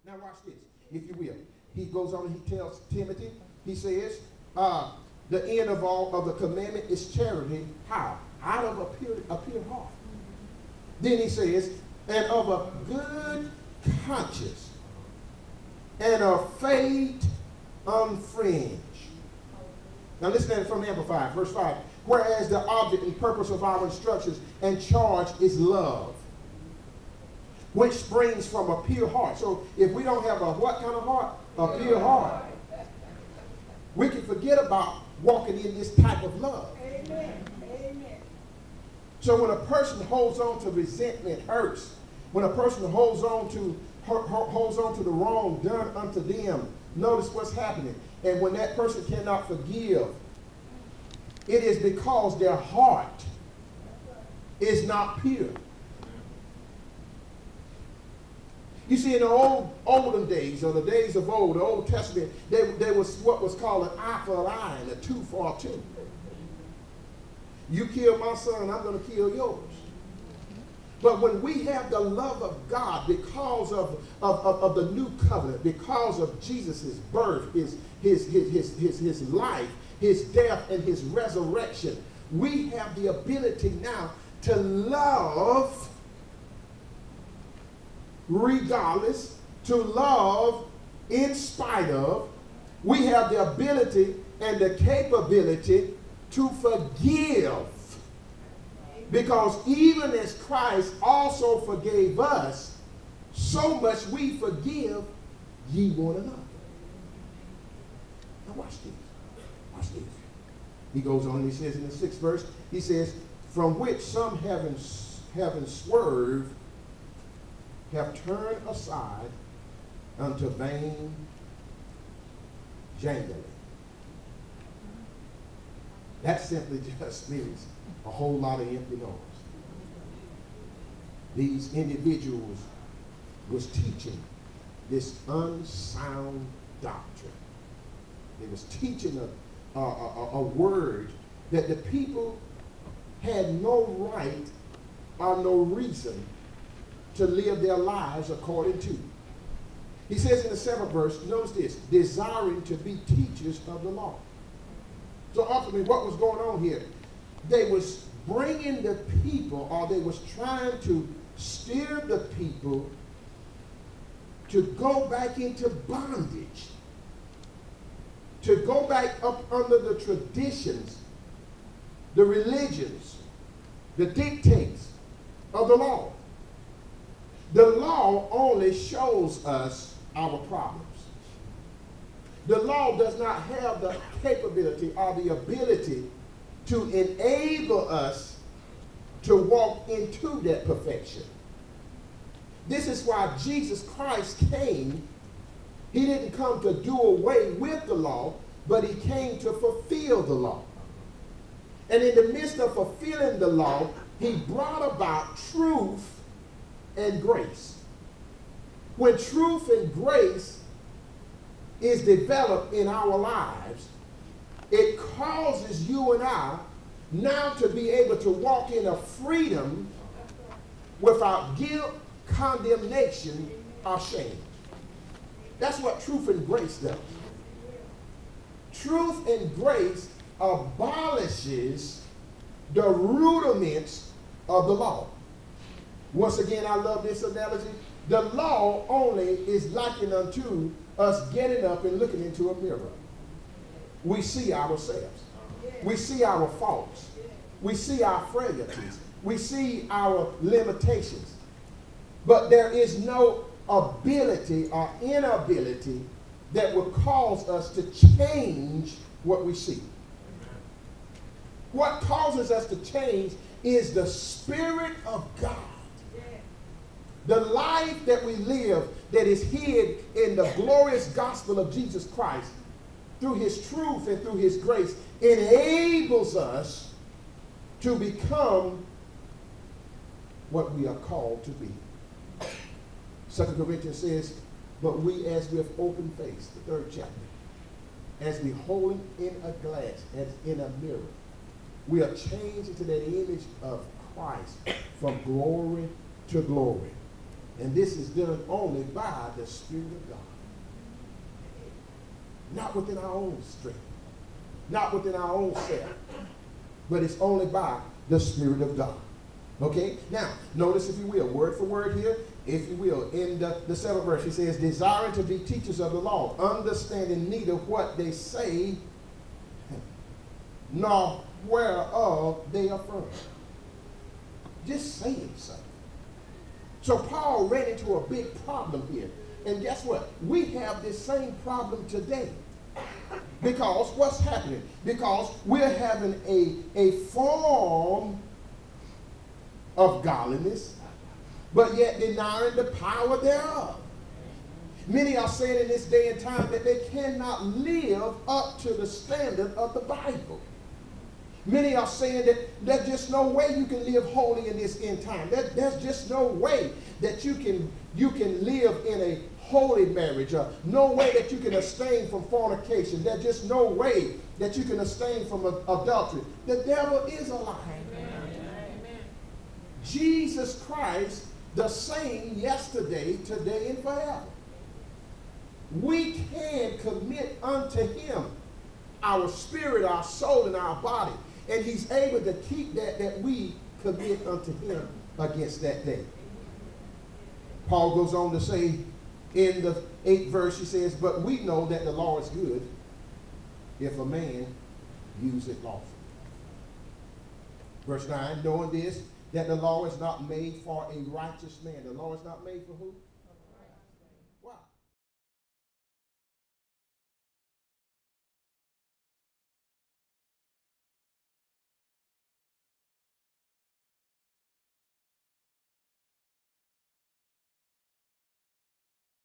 Now watch this, if you will. He goes on and he tells Timothy, he says, the end of all of the commandment is charity. How? Out of a pure heart. Then he says, and of a good conscience, and a faith unfringed. Now listen at it from the Amplified, verse 5. Whereas the object and purpose of our instructions and charge is love, which springs from a pure heart. So if we don't have a what kind of heart? A pure heart. We can forget about walking in this type of love. Amen. Amen. So when a person holds on to resentment, hurts. When a person holds on to the wrong done unto them, notice what's happening. And when that person cannot forgive, it is because their heart is not pure. You see, in the olden days, or the days of old, the Old Testament, there was what was called an eye for an eye and a tooth for a tooth. You kill my son, I'm going to kill yours. But when we have the love of God because of the new covenant, because of Jesus' birth, his life, his death, and his resurrection, we have the ability now to love regardless, to love in spite of. We have the ability and the capability to forgive. Because even as Christ also forgave us, so much we forgive ye one another. Now watch this. Watch this. He goes on and he says in the 6th verse, he says, from which some having swerved have turned aside unto vain jangling. That simply just means a whole lot of empty noise. These individuals was teaching this unsound doctrine. They was teaching a word that the people had no right or no reason to live their lives according to. He says in the 7th verse, notice this, desiring to be teachers of the law. So ultimately what was going on here? They was bringing the people, or they was trying to steer the people to go back into bondage, to go back up under the traditions, the religions, the dictates of the law. The law only shows us our problems. The law does not have the capability or the ability to enable us to walk into that perfection. This is why Jesus Christ came. He didn't come to do away with the law, but he came to fulfill the law. And in the midst of fulfilling the law, he brought about truth and grace. When truth and grace is developed in our lives, it causes you and I now to be able to walk in a freedom without guilt, condemnation, or shame. That's what truth and grace does. Truth and grace abolishes the rudiments of the law. Once again, I love this analogy. The law only is likened unto us getting up and looking into a mirror. We see ourselves. We see our faults. We see our frailties. We see our limitations. But there is no ability or inability that will cause us to change what we see. What causes us to change is the Spirit of God. The life that we live that is hid in the glorious gospel of Jesus Christ through his truth and through his grace enables us to become what we are called to be. 2 Corinthians says, but we as with open face, the 3rd chapter, as we hold in a glass, as in a mirror, we are changed into that image of Christ from glory to glory. And this is done only by the Spirit of God. Not within our own strength, not within our own self, but it's only by the Spirit of God. Okay? Now, notice, if you will, word for word here, if you will, in the 7th verse, he says, desiring to be teachers of the law, understanding neither what they say, nor whereof they affirm. Just saying something. So Paul ran into a big problem here. And guess what? We have this same problem today. Because what's happening? Because we're having a form of godliness, but yet denying the power thereof. Many are saying in this day and time that they cannot live up to the standard of the Bible. Many are saying that there's just no way you can live holy in this end time. There's just no way that you can live in a holy marriage. No way that you can abstain from fornication. There's just no way that you can abstain from adultery. The devil is a lie. Amen. Jesus Christ, the same yesterday, today, and forever. We can commit unto him our spirit, our soul, and our body. And he's able to keep that we commit unto him against that day. Paul goes on to say in the 8th verse, he says, but we know that the law is good if a man use it lawfully. Verse 9, knowing this, that the law is not made for a righteous man. The law is not made for who?